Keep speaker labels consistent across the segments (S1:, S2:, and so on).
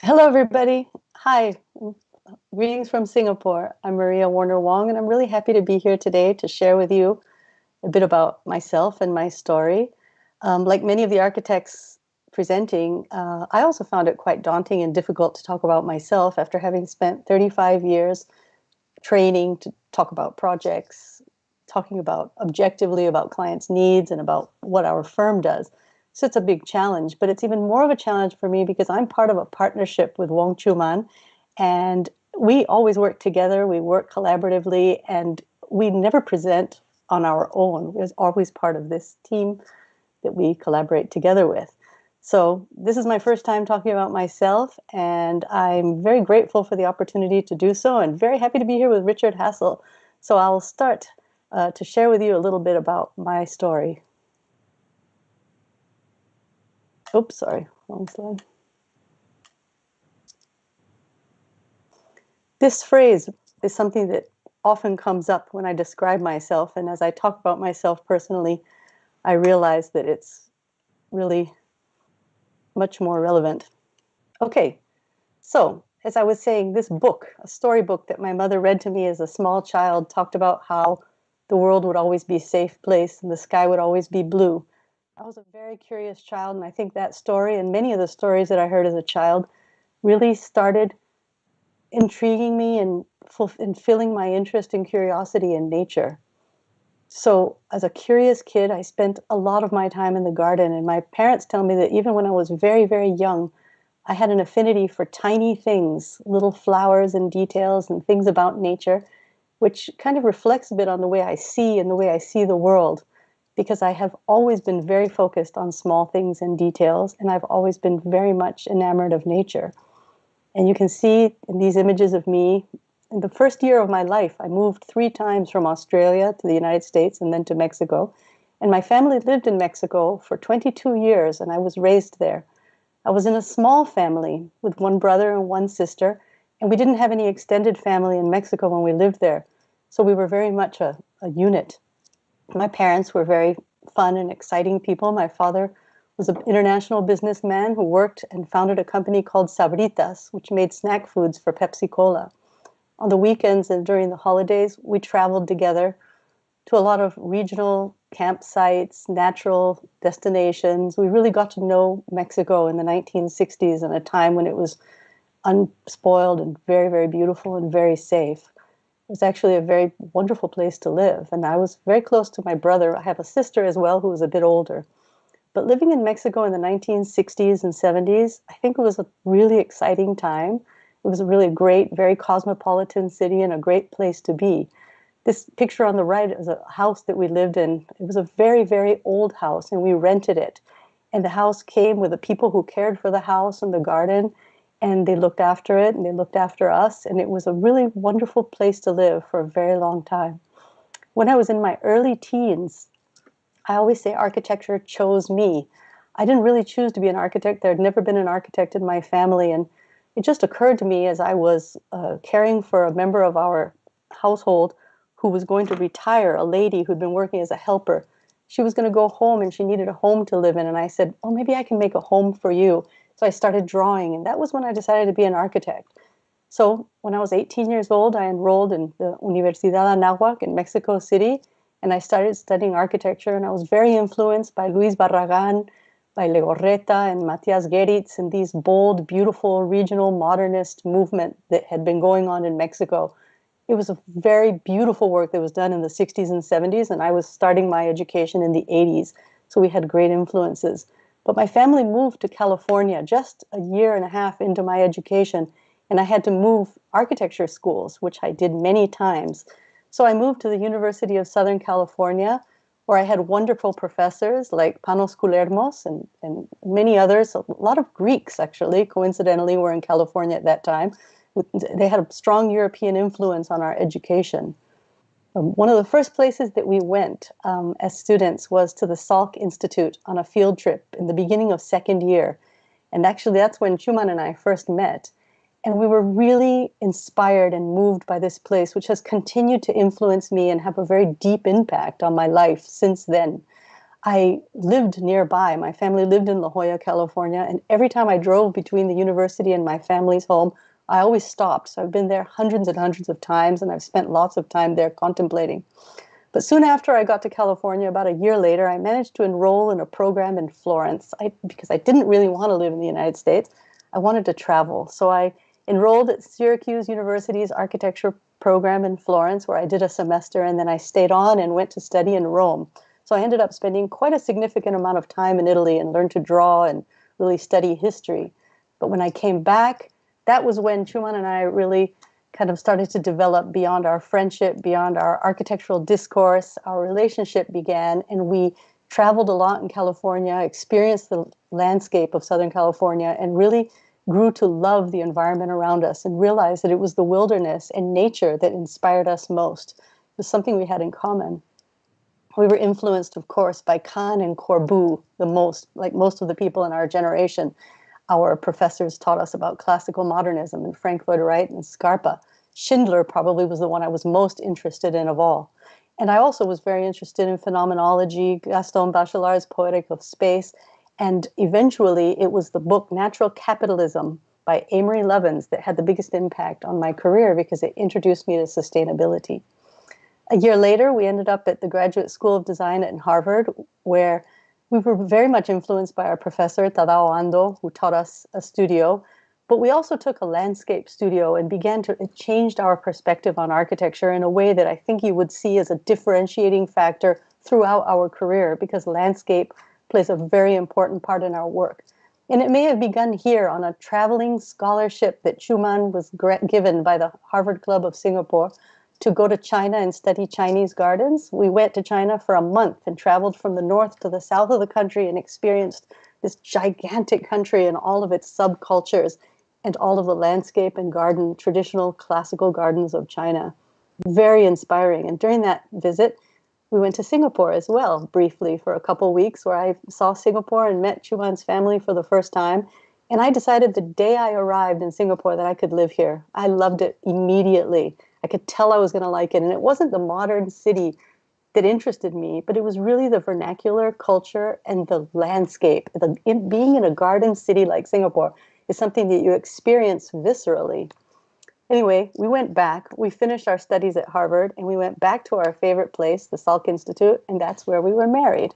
S1: Hello, everybody. Hi, greetings from Singapore. I'm Maria Warner Wong, and I'm really happy to be here today to share with you a bit about myself and my story. Like many of the architects presenting, I also found it quite daunting and difficult to talk about myself after having spent 35 years training to talk about projects, talking about objectively about clients' needs and about what our firm does. So it's a big challenge, but it's even more of a challenge for me because I'm part of a partnership with Wong and we always work together. We work collaboratively, and we never present on our own. There's always part of this team that we collaborate together with. So this is my first time talking about myself, and I'm very grateful for the opportunity to do so, and very happy to be here with Richard Hassel. So I'll start to share with you a little bit about my story. Oops, sorry, wrong slide. This phrase is something that often comes up when I describe myself, and as I talk about myself personally, I realize that it's really much more relevant. Okay, so as I was saying, this book, a storybook that my mother read to me as a small child, talked about how the world would always be a safe place and the sky would always be blue. I was a very curious child, and I think that story and many of the stories that I heard as a child really started intriguing me and filling my interest and curiosity in nature. So, as a curious kid, I spent a lot of my time in the garden, and my parents tell me that even when I was very, very young, I had an affinity for tiny things, little flowers and details and things about nature, which kind of reflects a bit on the way I see and the way I see the world, because I have always been very focused on small things and details, and I've always been very much enamored of nature. And you can see in these images of me, in the first year of my life, I moved 3 times from Australia to the United States and then to Mexico. And my family lived in Mexico for 22 years, and I was raised there. I was in a small family with one brother and one sister, and we didn't have any extended family in Mexico when we lived there. So we were very much a unit. My parents were very fun and exciting people. My father was an international businessman who worked and founded a company called Sabritas, which made snack foods for Pepsi Cola. On the weekends and during the holidays, we traveled together to a lot of regional campsites, natural destinations. We really got to know Mexico in the 1960s, in a time when it was unspoiled and very, very beautiful and very safe. It was actually a very wonderful place to live. And I was very close to my brother. I have a sister as well who was a bit older. But living in Mexico in the 1960s and 70s, I think it was a really exciting time. It was a really great, very cosmopolitan city and a great place to be. This picture on the right is a house that we lived in. It was a very, very old house, and we rented it. And the house came with the people who cared for the house and the garden, and they looked after it, and they looked after us. And it was a really wonderful place to live for a very long time. When I was in my early teens, I always say architecture chose me. I didn't really choose to be an architect. There had never been an architect in my family, and it just occurred to me as I was caring for a member of our household who was going to retire, a lady who'd been working as a helper. She was going to go home and she needed a home to live in, and I said, oh, maybe I can make a home for you. So I started drawing, and that was when I decided to be an architect. So when I was 18 years old, I enrolled in the Universidad Anáhuac in Mexico City, and I started studying architecture. And I was very influenced by Luis Barragan, by Legorreta and Matias Geritz, and these bold, beautiful regional modernist movement that had been going on in Mexico. It was a very beautiful work that was done in the 60s and 70s, and I was starting my education in the 80s, so we had great influences. But my family moved to California just a year and a half into my education, and I had to move architecture schools, which I did many times. So I moved to the University of Southern California, where I had wonderful professors like Panos Koulermos and many others. A lot of Greeks, actually, coincidentally, were in California at that time. They had a strong European influence on our education. One of the first places that we went as students was to the Salk Institute on a field trip in the beginning of second year. And actually, that's when Schumann and I first met. And we were really inspired and moved by this place, which has continued to influence me and have a very deep impact on my life since then. I lived nearby. My family lived in La Jolla, California, and every time I drove between the university and my family's home, I always stopped. So I've been there hundreds and hundreds of times, and I've spent lots of time there contemplating. But soon after I got to California, about a year later, I managed to enroll in a program in Florence because I didn't really want to live in the United States. I wanted to travel. So I enrolled at Syracuse University's architecture program in Florence, where I did a semester, and then I stayed on and went to study in Rome. So I ended up spending quite a significant amount of time in Italy and learned to draw and really study history. But when I came back, that was when Schumann and I really kind of started to develop beyond our friendship, beyond our architectural discourse. Our relationship began, and we traveled a lot in California, experienced the landscape of Southern California, and really grew to love the environment around us and realized that it was the wilderness and nature that inspired us most. It was something we had in common. We were influenced, of course, by Kahn and Corbu the most, like most of the people in our generation. Our professors taught us about classical modernism and Frank Lloyd Wright and Scarpa. Schindler probably was the one I was most interested in of all. And I also was very interested in phenomenology, Gaston Bachelard's Poetic of Space, and eventually it was the book Natural Capitalism by Amory Lovins that had the biggest impact on my career because it introduced me to sustainability. A year later, we ended up at the Graduate School of Design at Harvard, where we were very much influenced by our professor, Tadao Ando, who taught us a studio. But we also took a landscape studio and it changed our perspective on architecture in a way that I think you would see as a differentiating factor throughout our career, because landscape plays a very important part in our work. And it may have begun here on a traveling scholarship that Schumann was given by the Harvard Club of Singapore to go to China and study Chinese gardens. We went to China for a month and traveled from the north to the south of the country and experienced this gigantic country and all of its subcultures and all of the landscape and garden, traditional classical gardens of China. Very inspiring. And during that visit, we went to Singapore as well, briefly for a couple of weeks, where I saw Singapore and met Schumann's family for the first time. And I decided the day I arrived in Singapore that I could live here. I loved it immediately. I could tell I was going to like it. And it wasn't the modern city that interested me, but it was really the vernacular culture and the landscape. Being in a garden city like Singapore is something that you experience viscerally. Anyway, we went back. We finished our studies at Harvard, and we went back to our favorite place, the Salk Institute, and that's where we were married.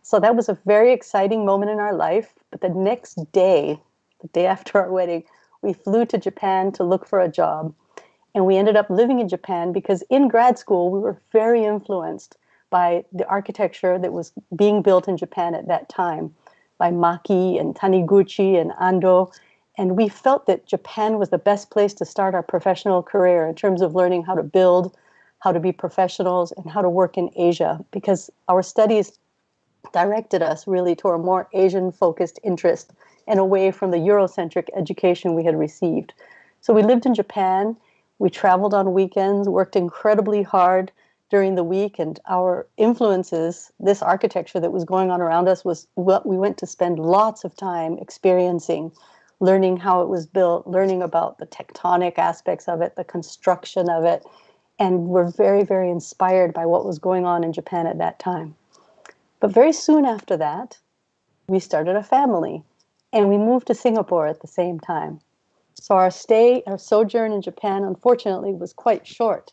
S1: So that was a very exciting moment in our life. But the next day, the day after our wedding, we flew to Japan to look for a job. And we ended up living in Japan because in grad school, we were very influenced by the architecture that was being built in Japan at that time by Maki and Taniguchi and Ando. And we felt that Japan was the best place to start our professional career in terms of learning how to build, how to be professionals, and how to work in Asia, because our studies directed us really toward a more Asian-focused interest and away from the Eurocentric education we had received. So we lived in Japan. We traveled on weekends, worked incredibly hard during the week, and our influences, this architecture that was going on around us, was what we went to spend lots of time experiencing, learning how it was built, learning about the tectonic aspects of it, the construction of it, and we're very, very inspired by what was going on in Japan at that time. But very soon after that, we started a family, and we moved to Singapore at the same time. So our sojourn in Japan, unfortunately, was quite short.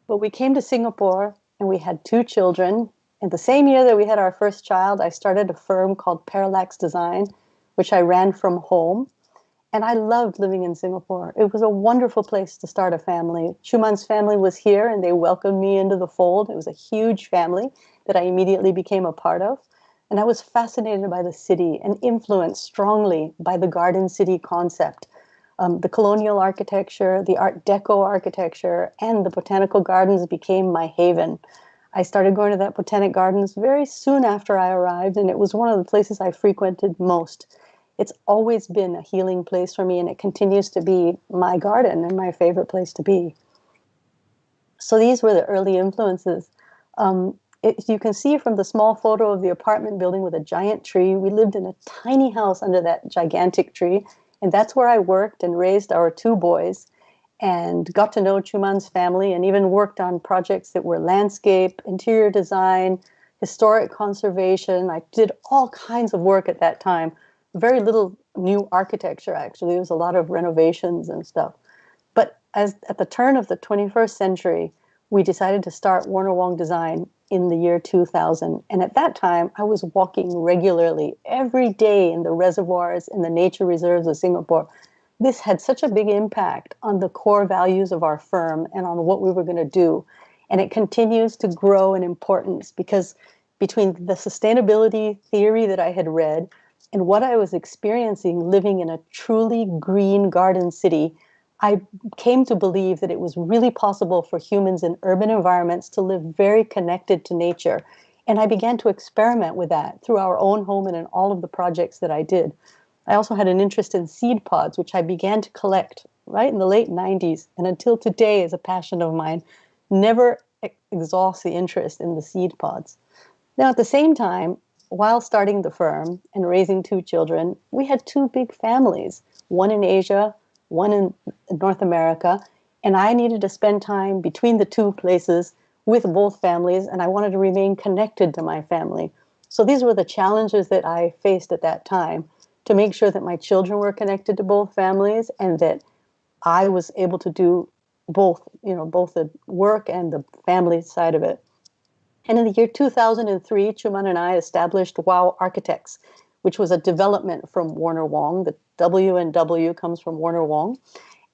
S1: But we came to Singapore and we had 2 children. And the same year that we had our first child, I started a firm called Parallax Design, which I ran from home. And I loved living in Singapore. It was a wonderful place to start a family. Schumann's family was here and they welcomed me into the fold. It was a huge family that I immediately became a part of. And I was fascinated by the city and influenced strongly by the garden city concept. The colonial architecture, the Art Deco architecture, and the botanical gardens became my haven. I started going to that botanic gardens very soon after I arrived, and it was one of the places I frequented most. It's always been a healing place for me, and it continues to be my garden and my favorite place to be. So these were the early influences. You can see from the small photo of the apartment building with a giant tree, we lived in a tiny house under that gigantic tree. And that's where I worked and raised our 2 boys and got to know Schumann's family and even worked on projects that were landscape, interior design, historic conservation. I did all kinds of work at that time. Very little new architecture, actually. There was a lot of renovations and stuff. But as at the turn of the 21st century, we decided to start Warner Wong Design in the year 2000. And at that time, I was walking regularly every day in the reservoirs in the nature reserves of Singapore. This had such a big impact on the core values of our firm and on what we were going to do. And it continues to grow in importance because between the sustainability theory that I had read and what I was experiencing living in a truly green garden city, I came to believe that it was really possible for humans in urban environments to live very connected to nature. And I began to experiment with that through our own home and in all of the projects that I did. I also had an interest in seed pods, which I began to collect right in the late 90s, and until today is a passion of mine. Never exhausts the interest in the seed pods. Now, at the same time, while starting the firm and raising two children, we had two big families, one in Asia, one in North America, and I needed to spend time between the two places with both families, and I wanted to remain connected to my family. So these were the challenges that I faced at that time, to make sure that my children were connected to both families and that I was able to do both, both the work and the family side of it. And in the year 2003, Chuman and I established Wow Architects, which was a development from Warner Wong. The W and W comes from Warner Wong.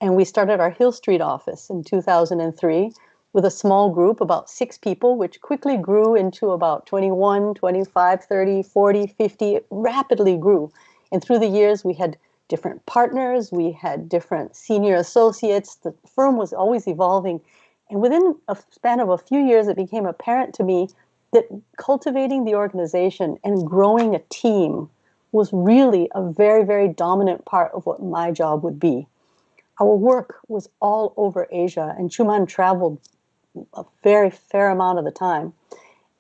S1: And we started our Hill Street office in 2003 with a small group, about 6 people, which quickly grew into about 21, 25, 30, 40, 50. It rapidly grew. And through the years, we had different partners, we had different senior associates. The firm was always evolving. And within a span of a few years, it became apparent to me that cultivating the organization and growing a team was really a very, very dominant part of what my job would be. Our work was all over Asia, and Chuman traveled a very fair amount of the time.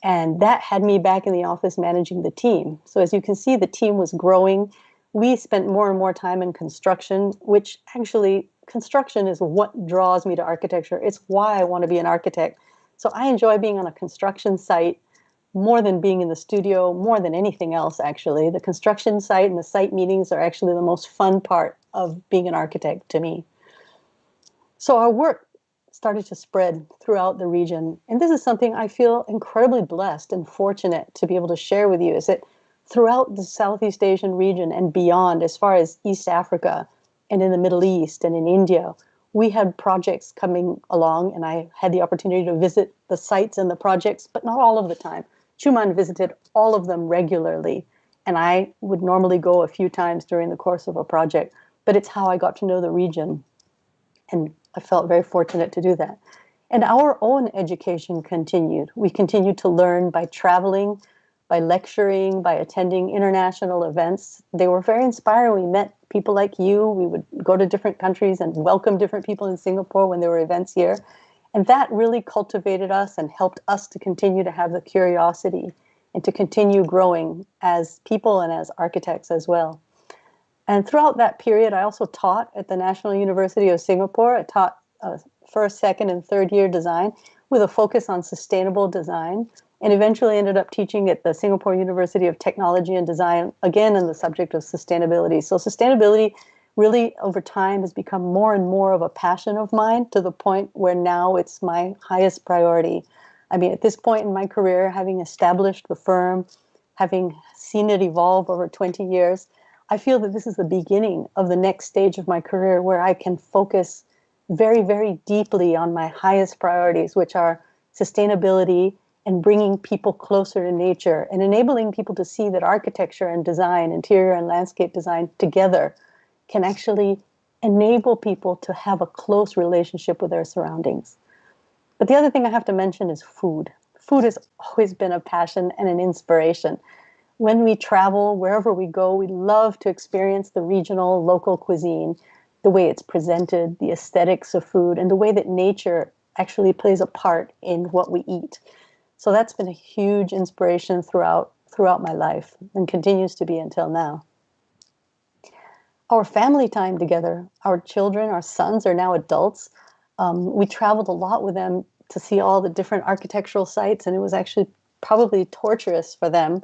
S1: And that had me back in the office managing the team. So as you can see, the team was growing. We spent more and more time in construction, which actually, construction is what draws me to architecture. It's why I want to be an architect. So I enjoy being on a construction site more than being in the studio, more than anything else, actually. The construction site and the site meetings are actually the most fun part of being an architect to me. So our work started to spread throughout the region. And this is something I feel incredibly blessed and fortunate to be able to share with you, is that throughout the Southeast Asian region and beyond, as far as East Africa and in the Middle East and in India, we had projects coming along, and I had the opportunity to visit the sites and the projects, but not all of the time. Chuman visited all of them regularly, and I would normally go a few times during the course of a project, but it's how I got to know the region, and I felt very fortunate to do that. And our own education continued. We continued to learn by traveling, by lecturing, by attending international events. They were very inspiring. We met people like you. We would go to different countries and welcome different people in Singapore when there were events here. And that really cultivated us and helped us to continue to have the curiosity and to continue growing as people and as architects as well. And throughout that period, I also taught at the National University of Singapore. I taught first, second, and third year design with a focus on sustainable design, and eventually ended up teaching at the Singapore University of Technology and Design, again in the subject of sustainability. So sustainability really over time has become more and more of a passion of mine, to the point where now it's my highest priority. I mean, at this point in my career, having established the firm, having seen it evolve over 20 years, I feel that this is the beginning of the next stage of my career where I can focus very, very deeply on my highest priorities, which are sustainability and bringing people closer to nature and enabling people to see that architecture and design, interior and landscape design together can actually enable people to have a close relationship with their surroundings. But the other thing I have to mention is food. Food has always been a passion and an inspiration. When we travel, wherever we go, we love to experience the regional, local cuisine, the way it's presented, the aesthetics of food, and the way that nature actually plays a part in what we eat. So that's been a huge inspiration throughout my life and continues to be until now. Our family time together, our children, our sons are now adults. We traveled a lot with them to see all the different architectural sites, and it was actually probably torturous for them.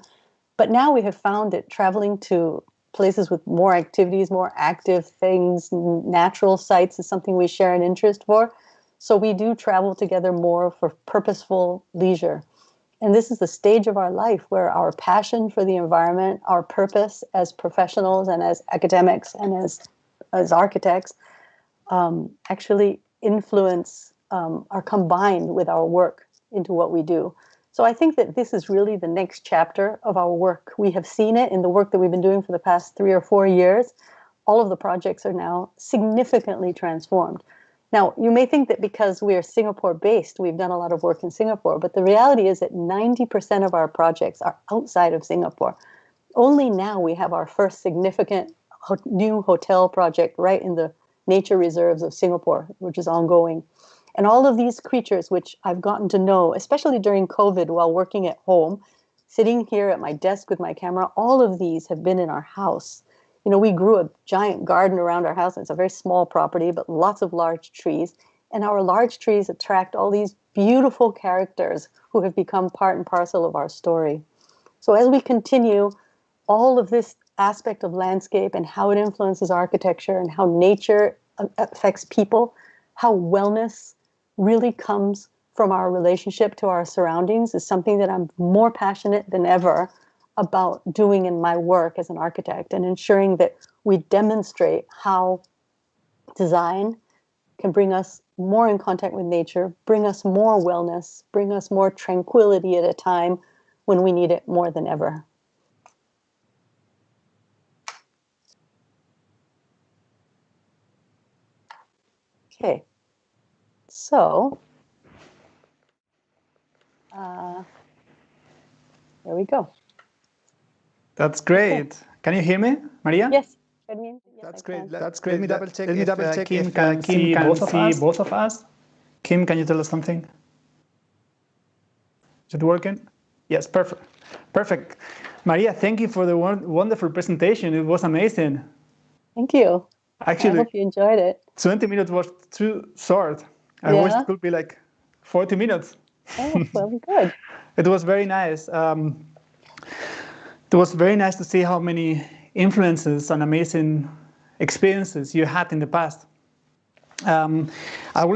S1: But now we have found that traveling to places with more activities, more active things, natural sites is something we share an interest for. So we do travel together more for purposeful leisure. And this is the stage of our life where our passion for the environment, our purpose as professionals and as academics and as architects actually influence, are combined with our work into what we do. So I think that this is really the next chapter of our work. We have seen it in the work that we've been doing for the past 3 or 4 years. All of the projects are now significantly transformed. Now, you may think that because we are Singapore-based, we've done a lot of work in Singapore, but the reality is that 90% of our projects are outside of Singapore. Only now we have our first significant new hotel project right in the nature reserves of Singapore, which is ongoing. And all of these creatures, which I've gotten to know, especially during COVID while working at home, sitting here at my desk with my camera, all of these have been in our house. You know, we grew a giant garden around our house. It's a very small property, but lots of large trees. And our large trees attract all these beautiful characters who have become part and parcel of our story. So as we continue, all of this aspect of landscape and how it influences architecture and how nature affects people, how wellness really comes from our relationship to our surroundings is something that I'm more passionate than ever about doing in my work as an architect, and ensuring that we demonstrate how design can bring us more in contact with nature, bring us more wellness, bring us more tranquility at a time when we need it more than ever. Okay, so there we go.
S2: That's great. Okay. Can you hear me, Maria?
S1: Yes. Yes,
S2: that's great. That's great. Let me double check if Kim can see both of us. Kim, can you tell us something? Is it working? Yes, perfect. Perfect. Maria, thank you for the wonderful presentation. It was amazing.
S1: Thank you.
S2: Actually,
S1: I hope you enjoyed it.
S2: 20 minutes was too short. I wish it could be like 40 minutes.
S1: Oh, well, good.
S2: It was very nice. It was very nice to see how many influences and amazing experiences you had in the past. I would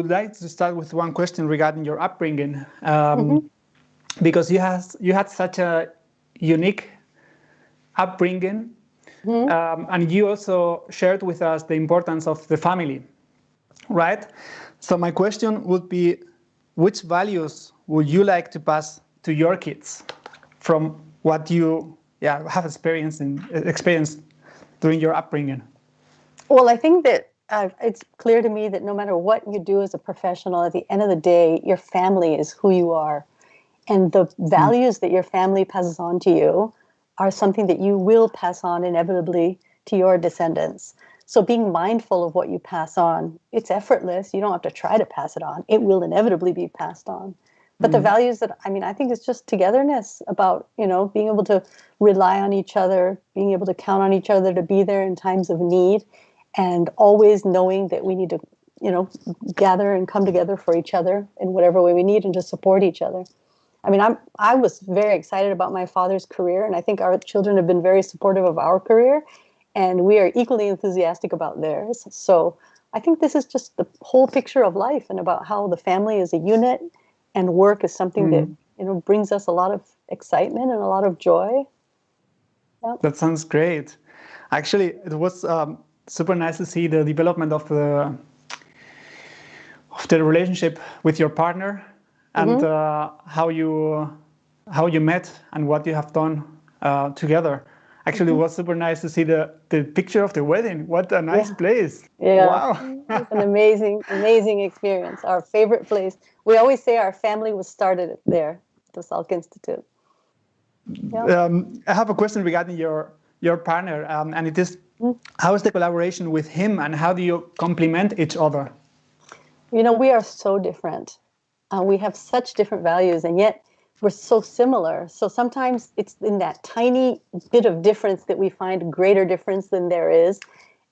S2: like to start with one question regarding your upbringing, because you had such a unique upbringing, and you also shared with us the importance of the family, right? So my question would be, which values would you like to pass to your kids from what you have experienced during your upbringing?
S1: Well, I think that it's clear to me that no matter what you do as a professional, at the end of the day, your family is who you are. And the values that your family passes on to you are something that you will pass on inevitably to your descendants. So being mindful of what you pass on, it's effortless. You don't have to try to pass it on. It will inevitably be passed on. But the values that, I think it's just togetherness, about, being able to rely on each other, being able to count on each other to be there in times of need, and always knowing that we need to, gather and come together for each other in whatever way we need and to support each other. I was very excited about my father's career, and I think our children have been very supportive of our career, and we are equally enthusiastic about theirs. So I think this is just the whole picture of life, and about how the family is a unit, and work is something that brings us a lot of excitement and a lot of joy. Yep.
S2: That sounds great. Actually, it was super nice to see the development of the relationship with your partner, and how you met and what you have done together. Actually, it was super nice to see the picture of the wedding. What a nice place.
S1: Yeah.
S2: Wow.
S1: It's an amazing experience. Our favorite place. We always say our family was started there, the Salk Institute.
S2: Yep. I have a question regarding your partner, and it is, how is the collaboration with him, and how do you complement each other?
S1: We are so different. We have such different values, and yet we're so similar. So sometimes it's in that tiny bit of difference that we find greater difference than there is.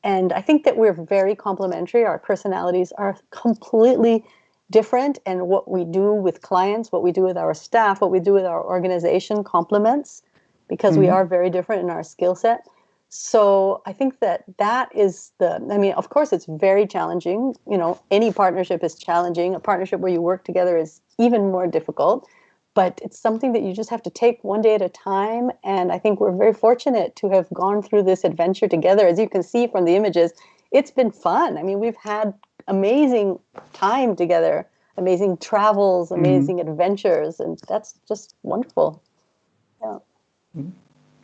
S1: And I think that we're very complementary. Our personalities are completely different, and what we do with clients, what we do with our staff, what we do with our organization complements, because we are very different in our skill set. So I think that is I mean, of course, it's very challenging. Any partnership is challenging. A partnership where you work together is even more difficult, but it's something that you just have to take one day at a time. And I think we're very fortunate to have gone through this adventure together. As you can see from the images, it's been fun. I mean, we've had amazing time together, amazing travels, amazing adventures, and that's just wonderful. Yeah.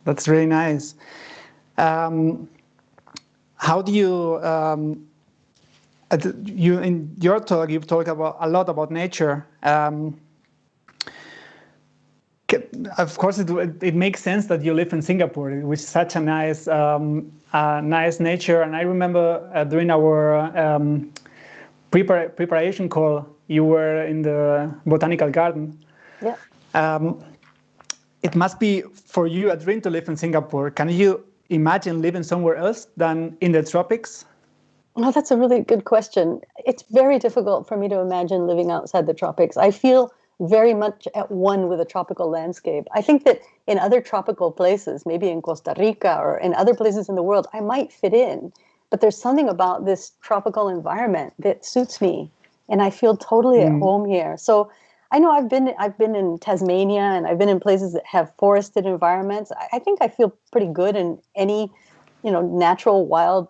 S2: That's really nice. How do you, in your talk, you've talked a lot about nature. Of course, it makes sense that you live in Singapore, with such a nice nature. And I remember during our preparation call, you were in the botanical garden.
S1: Yeah.
S2: It must be for you a dream to live in Singapore. Can you imagine living somewhere else than in the tropics?
S1: Well, that's a really good question. It's very difficult for me to imagine living outside the tropics. I feel very much at one with a tropical landscape. I think that in other tropical places, maybe in Costa Rica or in other places in the world, I might fit in. But there's something about this tropical environment that suits me, and I feel totally at home here. So I know I've been in Tasmania, and I've been in places that have forested environments. I think I feel pretty good in any, natural wild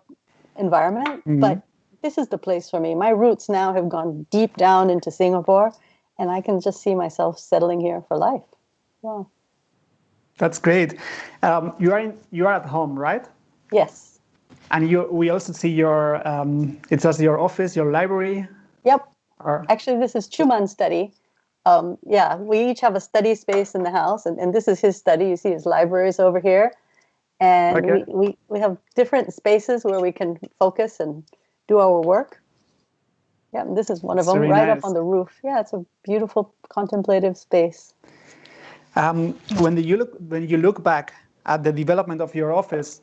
S1: environment. But this is the place for me. My roots now have gone deep down into Singapore, and I can just see myself settling here for life. Yeah.
S2: That's great. You are at home, right?
S1: Yes.
S2: And we also see it's just your office, your library.
S1: Yep. Actually, this is Chuman's study. Yeah, we each have a study space in the house, and this is his study. You see his libraries over here. And we have different spaces where we can focus and do our work. Yeah, and this is one of them, right up on the roof. Yeah, it's a beautiful contemplative space.
S2: When you look back at the development of your office,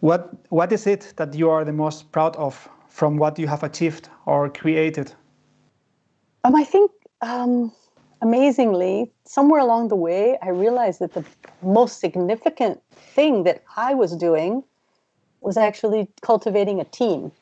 S2: what is it that you are the most proud of from what you have achieved or created?
S1: I think amazingly, somewhere along the way, I realized that the most significant thing that I was doing was actually cultivating a team.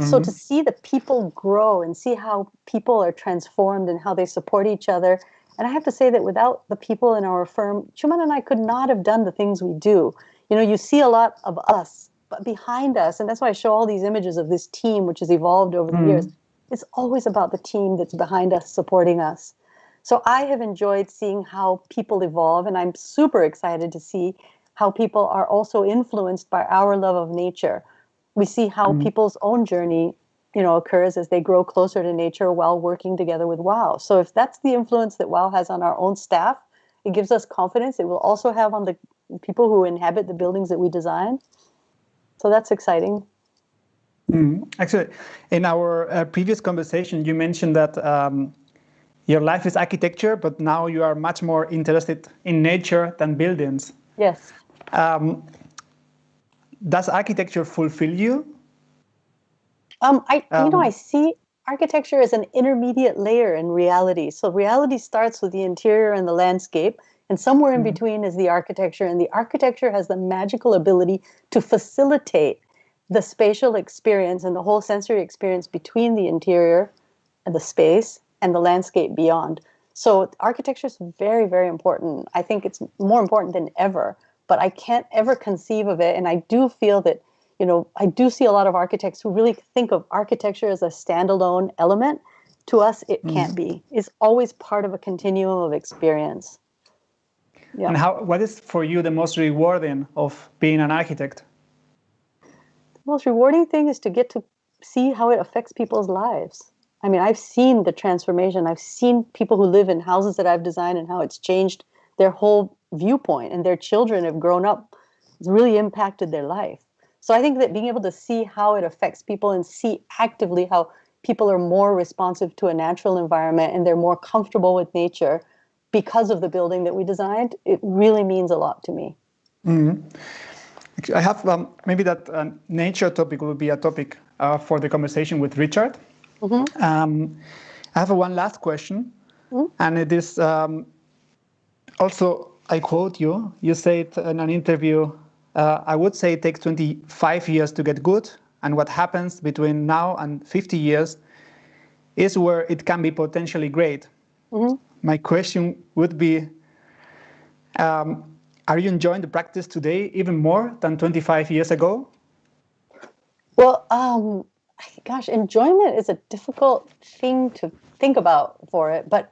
S1: So to see the people grow and see how people are transformed and how they support each other. And I have to say that without the people in our firm, Chuman and I could not have done the things we do. You see a lot of us, but behind us, and that's why I show all these images of this team, which has evolved over the years. It's always about the team that's behind us, supporting us. So I have enjoyed seeing how people evolve, and I'm super excited to see how people are also influenced by our love of nature. We see how people's own journey, occurs as they grow closer to nature while working together with WOW. So if that's the influence that WOW has on our own staff, it gives us confidence. It will also have on the people who inhabit the buildings that we design. So that's exciting.
S2: Actually, in our previous conversation, you mentioned that your life is architecture, but now you are much more interested in nature than buildings.
S1: Yes.
S2: Does architecture fulfill you?
S1: I see architecture as an intermediate layer in reality. So reality starts with the interior and the landscape, and somewhere in between is the architecture. And the architecture has the magical ability to facilitate the spatial experience and the whole sensory experience between the interior and the space and the landscape beyond. So architecture is very, very important. I think it's more important than ever, but I can't ever conceive of it. And I do feel that, I do see a lot of architects who really think of architecture as a standalone element. To us, it can't be. It's always part of a continuum of experience. Yeah.
S2: And what is for you the most rewarding of being an architect?
S1: The most rewarding thing is to get to see how it affects people's lives. I mean, I've seen the transformation. I've seen people who live in houses that I've designed and how it's changed their whole viewpoint, and their children have grown up. It's really impacted their life. So I think that being able to see how it affects people and see actively how people are more responsive to a natural environment and they're more comfortable with nature because of the building that we designed, it really means a lot to me.
S2: I have maybe that nature topic will be a topic for the conversation with Richard. I have one last question, and it is also, I quote you. You said in an interview, I would say it takes 25 years to get good, and what happens between now and 50 years is where it can be potentially great. My question would be, are you enjoying the practice today even more than 25 years ago?
S1: Well, gosh, enjoyment is a difficult thing to think about for it, but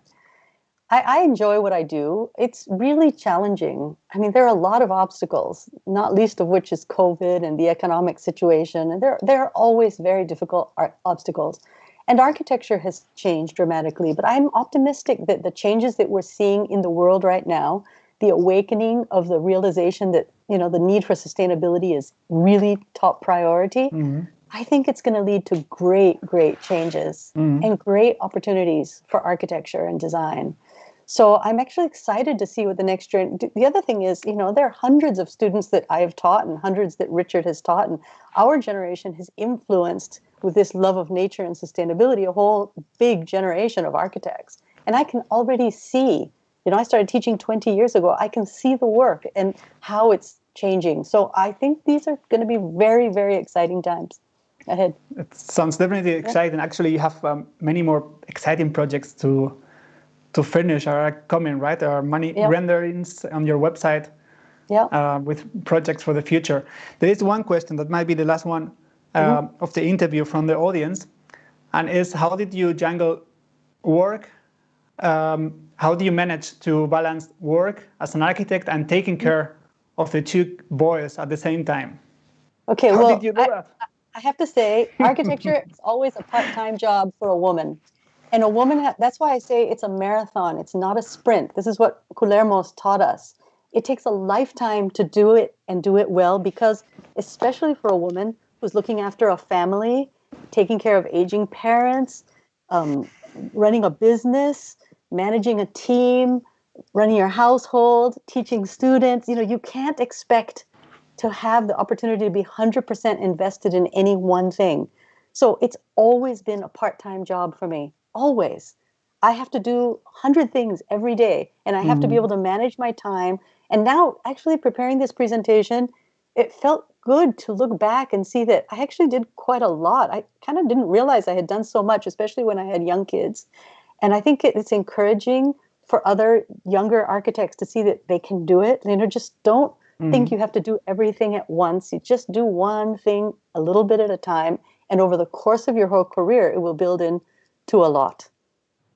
S1: I enjoy what I do. It's really challenging. I mean, there are a lot of obstacles, not least of which is COVID and the economic situation. And there are always very difficult obstacles. And architecture has changed dramatically, but I'm optimistic that the changes that we're seeing in the world right now, the awakening of the realization that, the need for sustainability is really top priority. I think it's going to lead to great, great changes and great opportunities for architecture and design. So I'm actually excited to see what the next generation. The other thing is, there are hundreds of students that I have taught and hundreds that Richard has taught, and our generation has influenced, with this love of nature and sustainability, a whole big generation of architects. And I can already see, I started teaching 20 years ago. I can see the work and how it's changing. So I think these are going to be very, very exciting times ahead.
S2: It sounds definitely exciting. Actually, you have many more exciting projects to finish are coming, right? There are many renderings on your website with projects for the future. There is one question that might be the last one of the interview from the audience, and is, how did you jungle work? How do you manage to balance work as an architect and taking care of the two boys at the same time?
S1: Okay,
S2: how
S1: well,
S2: did you do that?
S1: I have to say, architecture is always a part-time job for a woman. And a woman, that's why I say it's a marathon. It's not a sprint. This is what Guillermo's taught us. It takes a lifetime to do it and do it well, because especially for a woman who's looking after a family, taking care of aging parents, running a business, managing a team, running your household, teaching students, you can't expect to have the opportunity to be 100% invested in any one thing. So it's always been a part-time job for me. Always. I have to do 100 things every day, and I have to be able to manage my time. And now, actually preparing this presentation, it felt good to look back and see that I actually did quite a lot. I kind of didn't realize I had done so much, especially when I had young kids. And I think it's encouraging for other younger architects to see that they can do it. Just don't think you have to do everything at once. You just do one thing a little bit at a time. And over the course of your whole career, it will build into a lot.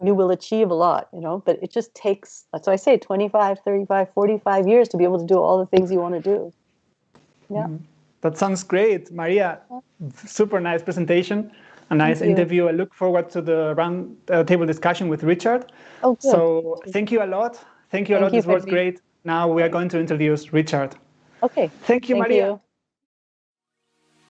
S1: You will achieve a lot, but it just takes, that's why I say 25, 35, 45 years to be able to do all the things you want to do. Yeah.
S2: That sounds great, Maria. Super nice presentation, a nice interview. I look forward to the round table discussion with Richard.
S1: Oh, good.
S2: So thank you a lot. Thank you a lot. This was great. Now we are going to introduce Richard.
S1: Okay.
S2: Thank you, Maria.